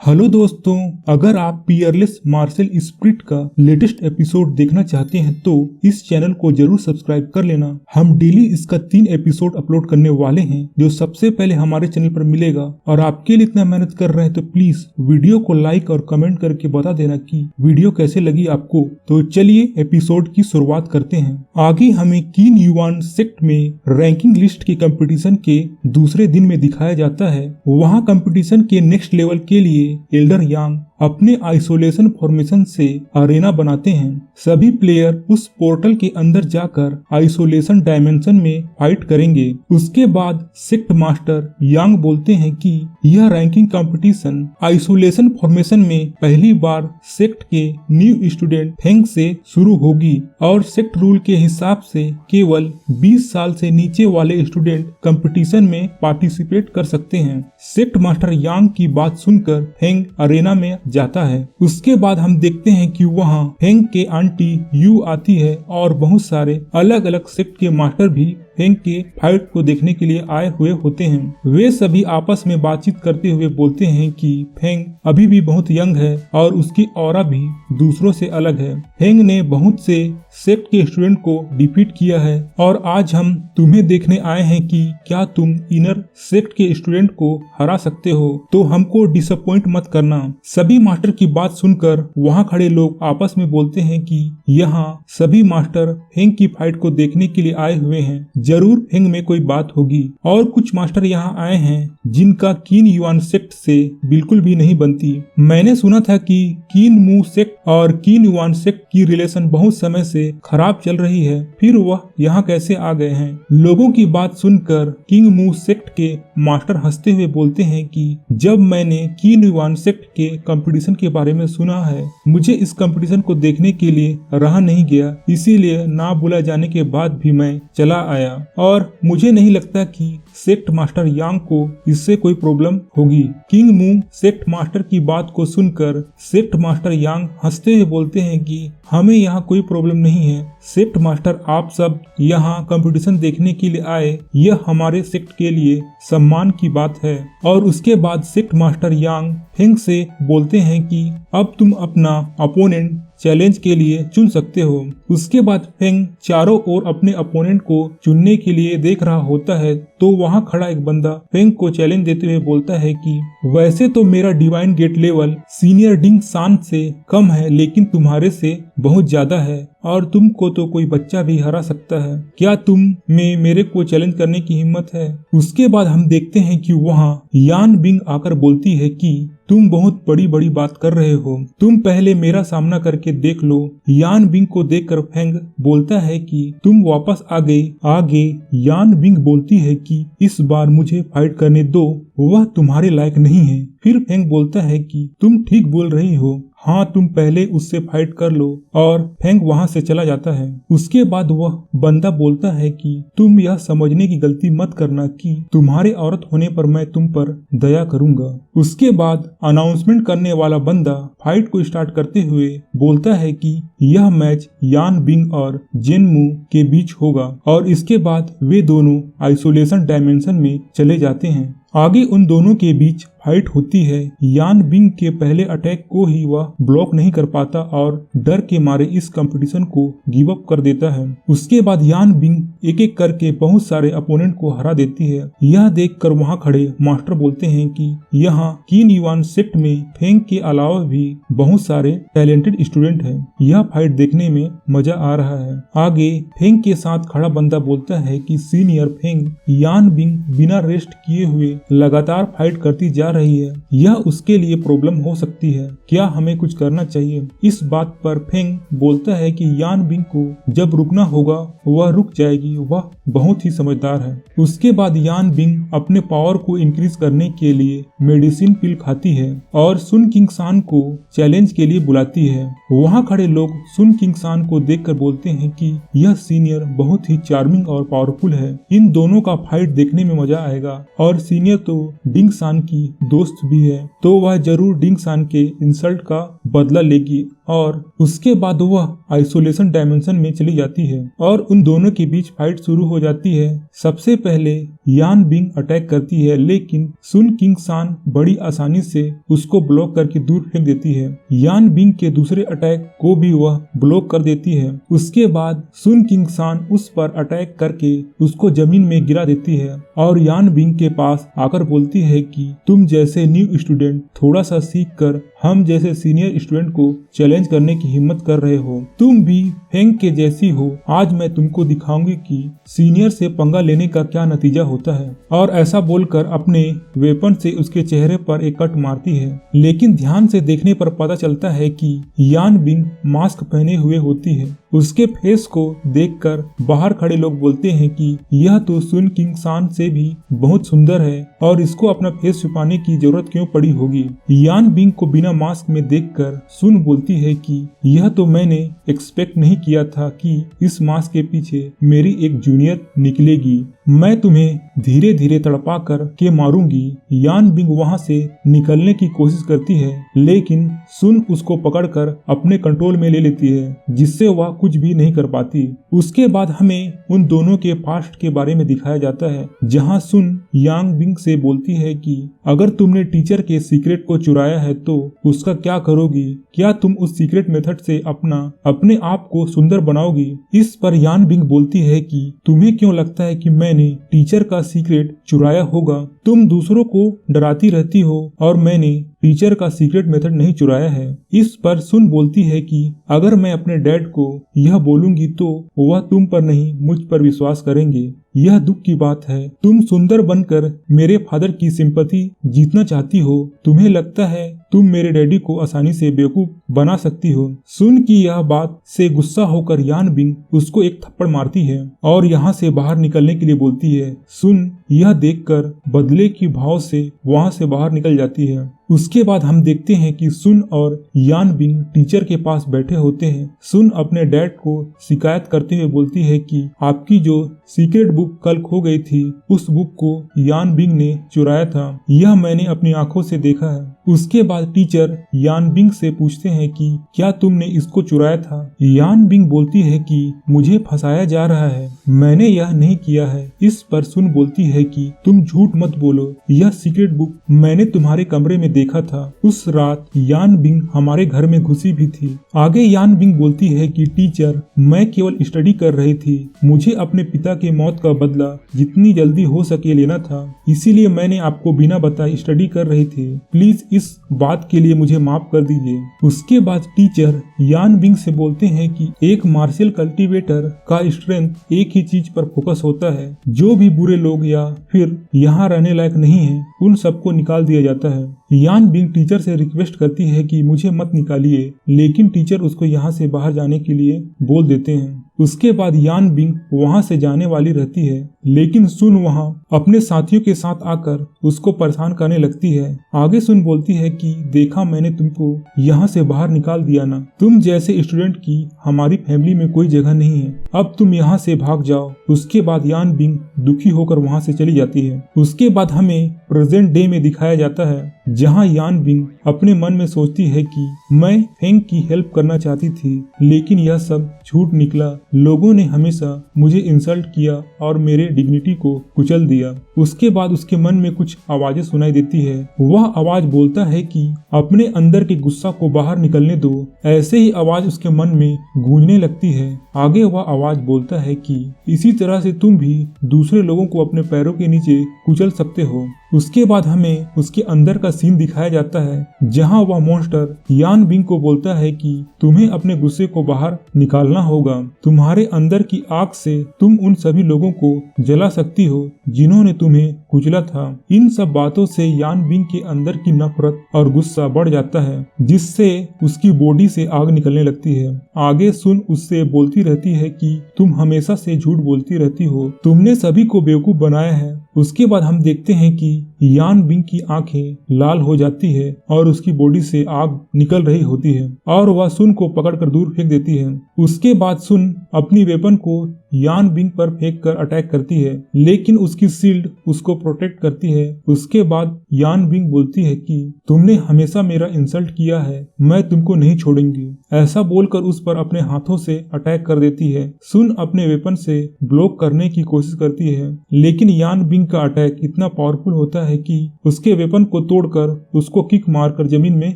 Hello दोस्तों, अगर आप पियरलेस मार्शल स्पिरिट का लेटेस्ट एपिसोड देखना चाहते हैं तो इस चैनल को जरूर सब्सक्राइब कर लेना। हम डेली इसका 3 एपिसोड अपलोड करने वाले हैं जो सबसे पहले हमारे चैनल पर मिलेगा। और आपके लिए इतना मेहनत कर रहे हैं तो प्लीज वीडियो को लाइक और कमेंट करके बता देना कि वीडियो कैसे लगी आपको। तो चलिए एपिसोड की शुरुआत करते हैं। आगे हमें कीन युआन सेक्ट में रैंकिंग लिस्ट के कंपटीशन के दूसरे दिन में दिखाया जाता है। वहाँ कंपटीशन के नेक्स्ट लेवल के लिए एल्डर यांग अपने आइसोलेशन फॉर्मेशन से अरेना बनाते हैं। सभी प्लेयर उस पोर्टल के अंदर जाकर आइसोलेशन डायमेंशन में फाइट करेंगे। उसके बाद सेक्ट मास्टर यांग बोलते हैं कि यह रैंकिंग कंपटीशन आइसोलेशन फॉर्मेशन में पहली बार सेक्ट के न्यू स्टूडेंट फेंग से शुरू होगी और सेक्ट रूल के हिसाब से केवल 20 साल से नीचे वाले स्टूडेंट कंपटीशन में पार्टिसिपेट कर सकते हैं। सेक्ट मास्टर यांग की बात सुनकर फेंग अरेना में जाता है। उसके बाद हम देखते हैं कि वहाँ फेंग के आंटी यू आती है और बहुत सारे अलग अलग सेक्ट के मास्टर भी फेंग के फाइट को देखने के लिए आए हुए होते हैं। वे सभी आपस में बातचीत करते हुए बोलते हैं कि फेंग अभी भी बहुत यंग है और उसकी ऑरा भी दूसरों से अलग है। फेंग ने बहुत से सेक्ट के स्टूडेंट को डिफीट किया है और आज हम तुम्हें देखने आए हैं कि क्या तुम इनर सेक्ट के स्टूडेंट को हरा सकते हो, तो हमको डिसअपॉइंट मत करना। सभी मास्टर की बात सुनकर वहाँ खड़े लोग आपस में बोलते हैं कि यहाँ सभी मास्टर फेंग की फाइट को देखने के लिए आए हुए हैं, जरूर फेंग में कोई बात होगी। और कुछ मास्टर यहाँ आए हैं जिनका कीन युआन सेक्ट से बिल्कुल भी नहीं बनती। मैंने सुना था कि कीन मू सेक्ट और कीन युआन सेक्ट की रिलेशन बहुत समय से खराब चल रही है, फिर वह यहाँ कैसे आ गए हैं। लोगों की बात सुनकर किंग मू सेक्ट के मास्टर हंसते हुए बोलते हैं कि जब मैंने कीन युआन सेक्ट के कंपटीशन के बारे में सुना है, मुझे इस कंपटीशन को देखने के लिए रहा नहीं गया, इसीलिए ना बुला जाने के बाद भी मैं चला आया और मुझे नहीं लगता कि सेक्ट मास्टर यांग को इससे कोई प्रॉब्लम होगी। किंग मू सेक्ट मास्टर की बात को सुनकर सेक्ट मास्टर यांग हंसते हुए बोलते हैं कि हमें यहाँ कोई प्रॉब्लम नहीं है सेक्ट मास्टर, आप सब यहाँ कंपटीशन देखने के लिए आए, यह हमारे सेक्ट के लिए सम्मान की बात है। और उसके बाद सेक्ट मास्टर यांग फेंग से बोलते हैं कि अब तुम अपना अपोनेंट चैलेंज के लिए चुन सकते हो। उसके बाद फेंग चारों ओर अपने अपोनेंट को चुनने के लिए देख रहा होता है तो वहाँ खड़ा एक बंदा फेंग को चैलेंज देते हुए बोलता है कि वैसे तो मेरा डिवाइन गेट लेवल सीनियर डिंग सान से कम है, लेकिन तुम्हारे से बहुत ज्यादा है और तुमको तो कोई बच्चा भी हरा सकता है। क्या तुम में मेरे को चैलेंज करने की हिम्मत है? उसके बाद हम देखते हैं कि वहाँ यान बिंग आकर बोलती है कि तुम बहुत बड़ी बड़ी बात कर रहे हो, तुम पहले मेरा सामना करके देख लो। यान बिंग को देखकर फेंग बोलता है कि तुम वापस आ गए। आगे यान बिंग बोलती है कि इस बार मुझे फाइट करने दो, वह तुम्हारे लायक नहीं है। फिर फेंग बोलता है कि तुम ठीक बोल रही हो, हाँ तुम पहले उससे फाइट कर लो, और फेंग वहाँ से चला जाता है। उसके बाद वह बंदा बोलता है कि तुम यह समझने की गलती मत करना कि तुम्हारे औरत होने पर मैं तुम पर दया करूंगा। उसके बाद अनाउंसमेंट करने वाला बंदा फाइट को स्टार्ट करते हुए बोलता है कि यह मैच यान बिंग और जेन मू के बीच होगा और इसके बाद वे दोनों आइसोलेशन डायमेंशन में चले जाते हैं। आगे उन दोनों के बीच फाइट होती है। यान बिंग के पहले अटैक को ही वह ब्लॉक नहीं कर पाता और डर के मारे इस कंपटीशन को गिव अप कर देता है। उसके बाद यान बिंग एक एक करके बहुत सारे अपोनेंट को हरा देती है। यह देखकर वहां खड़े मास्टर बोलते हैं कि यहाँ कीन युआन सेक्ट में फेंग के अलावा भी बहुत सारे टैलेंटेड स्टूडेंट हैं। यह फाइट देखने में मजा आ रहा है। आगे फेंग के साथ खड़ा बंदा बोलता है कि सीनियर फेंग यान बिंग बिना रेस्ट किए हुए लगातार फाइट करती जा रही है, यह उसके लिए प्रॉब्लम हो सकती है, क्या हमें कुछ करना चाहिए? इस बात पर फेंग बोलता है कि यान बिंग को जब रुकना होगा वह रुक जाएगी, वह बहुत ही समझदार है। उसके बाद यान बिंग अपने पावर को इंक्रीज करने के लिए मेडिसिन पिल खाती है और सुन किंग सान को चैलेंज के लिए बुलाती है। वहाँ खड़े लोग सुन किंग सान को देखकर बोलते हैं कि यह सीनियर बहुत ही चार्मिंग और पावरफुल है, इन दोनों का फाइट देखने में मजा आएगा और सीनियर तो डिंग सान की दोस्त भी है, तो वह जरूर डिंग सान के इंसल्ट का बदला लेगी और उसके बाद वह आइसोलेशन डायमेंशन में चली जाती है और उन दोनों के बीच फाइट शुरू हो जाती है। सबसे पहले यान बिंग अटैक करती है, लेकिन सुन किंग सान बड़ी आसानी से उसको ब्लॉक करके दूर फेंक देती है। यान बिंग के दूसरे अटैक को भी वह ब्लॉक कर देती है। उसके बाद सुन किंग सान उस पर अटैक करके उसको जमीन में गिरा देती है और यान बिंग के पास आकर बोलती है कि तुम जैसे न्यू स्टूडेंट थोड़ा सा सीख कर हम जैसे सीनियर स्टूडेंट को चैलेंज करने की हिम्मत कर रहे हो। तुम भी फेंग के जैसी हो। आज मैं तुमको दिखाऊंगी कि सीनियर से पंगा लेने का क्या नतीजा होता है। और ऐसा बोलकर अपने वेपन से उसके चेहरे पर एक कट मारती है, लेकिन ध्यान से देखने पर पता चलता है कि यान बिंग मास्क पहने हुए होती है। उसके फेस को देखकर बाहर खड़े लोग बोलते हैं कि यह तो सुन किंग सान से भी बहुत सुंदर है और इसको अपना फेस छुपाने की जरूरत क्यों पड़ी होगी। यान बिंग को बिना मास्क में देखकर सुन बोलती है कि यह तो मैंने एक्सपेक्ट नहीं किया था कि इस मास्क के पीछे मेरी एक जूनियर निकलेगी। मैं तुम्हें धीरे धीरे तड़पा कर के मारूंगी। यान बिंग वहां से निकलने की कोशिश करती है, लेकिन सुन उसको पकड़कर अपने कंट्रोल में ले लेती है, जिससे वह कुछ भी नहीं कर पाती। उसके बाद हमें उन दोनों के पास्ट के बारे में दिखाया जाता है, जहां सुन यांग बिंग से बोलती है कि अगर तुमने टीचर के सीक्रेट को चुराया है तो उसका क्या करोगी? क्या तुम उस सीक्रेट मेथड से अपने आप को सुंदर बनाओगी? इस पर यान बिंग बोलती है कि तुम्हें क्यों लगता है कि मैंने टीचर का सीक्रेट चुराया होगा? तुम दूसरों को डराती रहती हो और मैंने टीचर का सीक्रेट मेथड नहीं चुराया है। इस पर सुन बोलती है कि अगर मैं अपने डैड को यह बोलूंगी तो वह तुम पर नहीं मुझ पर विश्वास करेंगे। यह दुख की बात है। तुम सुंदर बनकर मेरे फादर की सिंपैथी जीतना चाहती हो। तुम्हें लगता है तुम मेरे डैडी को आसानी से बेवकूफ बना सकती हो। सुन की यह बात से गुस्सा होकर यान बिंग उसको एक थप्पड़ मारती है और यहाँ से बाहर निकलने के लिए बोलती है। सुन यह देखकर बदले की भाव से वहाँ से बाहर निकल जाती है। उसके बाद हम देखते हैं कि सुन और यान बिंग टीचर के पास बैठे होते हैं। सुन अपने डैड को शिकायत करते हुए बोलती है कि आपकी जो सीक्रेट बुक कल खो गई थी, उस बुक को यान बिंग ने चुराया था। यह मैंने अपनी आंखों से देखा है। उसके बाद टीचर यान बिंग से पूछते हैं कि क्या तुमने इसको चुराया था? यान बिंग बोलती है कि मुझे फंसाया जा रहा है, मैंने यह नहीं किया है। इस पर सुन बोलती है कि तुम झूठ मत बोलो, यह सीक्रेट बुक मैंने तुम्हारे कमरे में देखा था। उस रात यान बिंग हमारे घर में घुसी भी थी। आगे यान बिंग बोलती है कि टीचर मैं केवल स्टडी कर रही थी। मुझे अपने पिता के मौत का बदला जितनी जल्दी हो सके लेना था, इसीलिए मैंने आपको बिना बताए स्टडी कर रही थी। प्लीज इस बात के लिए मुझे माफ कर दीजिए। उसके बाद टीचर यान बिंग से बोलते हैं कि एक मार्शल कल्टीवेटर का स्ट्रेंथ एक ही चीज पर फोकस होता है। जो भी बुरे लोग या फिर यहाँ रहने लायक नहीं है, उन सबको निकाल दिया जाता है। यान बिंग टीचर से रिक्वेस्ट करती है कि मुझे मत निकालिए, लेकिन टीचर उसको यहाँ से बाहर जाने के लिए बोल देते हैं। उसके बाद यान बिंग वहाँ से जाने वाली रहती है, लेकिन सुन वहाँ अपने साथियों के साथ आकर उसको परेशान करने लगती है। आगे सुन बोलती है कि देखा मैंने तुमको यहाँ से बाहर निकाल दिया ना, तुम जैसे स्टूडेंट की हमारी फैमिली में कोई जगह नहीं है, अब तुम यहाँ से भाग जाओ। उसके बाद यान बिंग दुखी होकर वहाँ से चली जाती है। उसके बाद हमें प्रेजेंट डे में दिखाया जाता है, जहाँ यान बिंग अपने मन में सोचती है कि मैं फेंग की हेल्प करना चाहती थी, लेकिन यह सब झूठ निकला। लोगों ने हमेशा मुझे इंसल्ट किया और मेरे डिग्निटी को कुचल दिया। उसके बाद उसके मन में कुछ आवाजें सुनाई देती है। वह आवाज बोलता है कि अपने अंदर के गुस्सा को बाहर निकलने दो। ऐसे ही आवाज उसके मन में गूंजने लगती है। आगे वह आवाज बोलता है कि इसी तरह से तुम भी दूसरे लोगों को अपने पैरों के नीचे कुचल सकते हो। उसके बाद हमें उसके अंदर का सीन दिखाया जाता है, जहां वह मॉन्स्टर यान बिंग को बोलता है कि तुम्हें अपने गुस्से को बाहर निकालना होगा। तुम्हारे अंदर की आग से तुम उन सभी लोगों को जला सकती हो जिन्होंने तुम्हें कुचला था। इन सब बातों से यान बिंग के अंदर की नफरत और गुस्सा बढ़ जाता है, जिससे उसकी बॉडी से आग निकलने लगती है। आगे सुन उससे बोलती रहती है कि तुम हमेशा से झूठ बोलती रहती हो, तुमने सभी को बेवकूफ बनाया है उसके बाद हम देखते हैं कि यान बिंग की आंखें लाल हो जाती है और उसकी बॉडी से आग निकल रही होती है और वह सुन को पकड़कर दूर फेंक देती है। उसके बाद सुन अपनी वेपन को यान बिंग पर फेंक कर अटैक करती है, लेकिन उसकी शील्ड उसको प्रोटेक्ट करती है। उसके बाद यान बिंग बोलती है कि तुमने हमेशा मेरा इंसल्ट किया है, मैं तुमको नहीं छोड़ूंगी। ऐसा बोलकर उस पर अपने हाथों से अटैक कर देती है। सुन अपने वेपन से ब्लॉक करने की कोशिश करती है, लेकिन यान बिंग का अटैक इतना पावरफुल होता है कि उसके वेपन को तोड़कर उसको किक मारकर जमीन में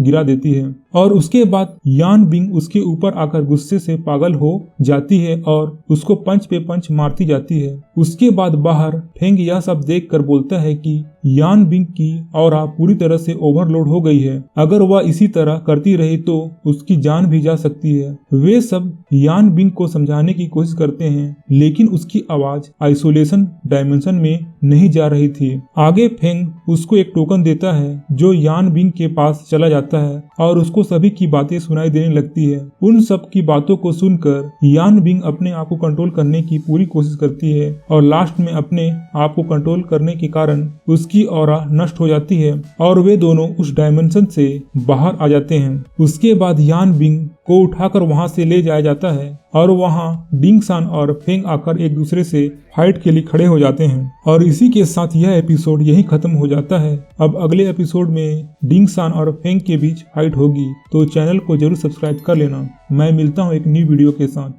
गिरा देती है। और उसके बाद यान बिंग उसके ऊपर आकर गुस्से से पागल हो जाती है और उसको पंच पे पंच मारती जाती है। उसके बाद बाहर फेंग यह सब देखकर बोलता है कि यान बिंग की ऑरा पूरी तरह से ओवरलोड हो गई है, अगर वह इसी तरह करती रही तो उसकी जान भी जा सकती है। वे सब यान बिंग को समझाने की कोशिश करते हैं, लेकिन उसकी आवाज आइसोलेशन डायमेंशन में नहीं जा रही थी। आगे फेंग उसको एक टोकन देता है जो यान बिंग के पास चला जाता है और उसको सभी की बातें सुनाई देने लगती है। उन सब की बातों को सुनकर यान बिंग अपने आप को कंट्रोल करने की पूरी कोशिश करती है और लास्ट में अपने आप को कंट्रोल करने के कारण उसकी ऑरा नष्ट हो जाती है और वे दोनों उस डायमेंशन से बाहर आ जाते हैं। उसके बाद यान बिंग को उठाकर वहां से ले जाया जाता है और वहां डिंग सान और फेंग आकर एक दूसरे से फाइट के लिए खड़े हो जाते हैं। और इसी के साथ यह एपिसोड यहीं खत्म हो जाता है। अब अगले एपिसोड में डिंग सान और फेंग के बीच फाइट होगी, तो चैनल को जरूर सब्सक्राइब कर लेना। मैं मिलता हूँ एक न्यू वीडियो के साथ।